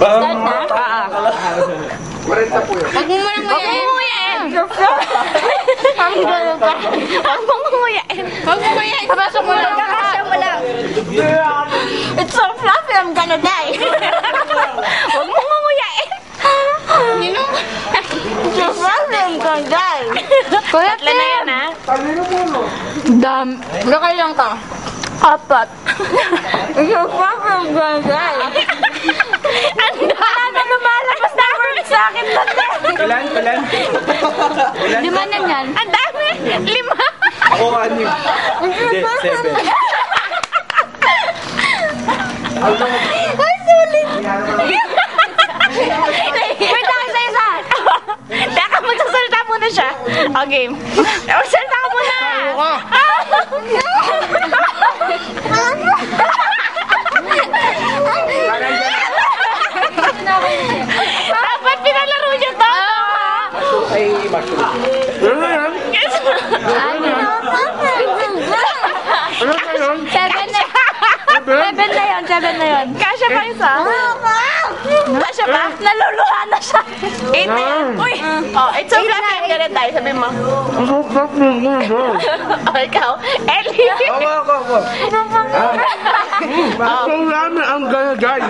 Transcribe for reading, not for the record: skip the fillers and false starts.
Start na? Huwag mo nang nguyain. Huwag mong nguyain. Huwag mo nguyain. Papasok mo lang. Kakasya mo lang. It's so fluffy, I'm gonna die. Huwag mong nguyain. It's so fluffy, I'm gonna die. Kuya, Tatlo na yan, ha? Nakailang ka? 4. It's so fluffy, I'm gonna die. Ang dami na lumalabas na word sa akin. Ilan? 5 na yan. Ang dami. 5. Ako 6. Hindi, 7. Ay, sulit. Wait lang, isa-isa. Teka, magsasalita muna siya. Okay. Magsasalita ka muna. Dapat pinalaro niya to. Ay, mushroom. Ano na yan? Yes. Ano na yun? 7 na. 7 na yun. Kasya pa isa? Kasya pa? Naluluha na siya. 8 na yan. Uy! Oh, it's so fluffy. I'm gonna die. Sabi mo. Ano ba yun? Oh, ikaw. Ellie. Ako. Ako lang, I'm gonna die.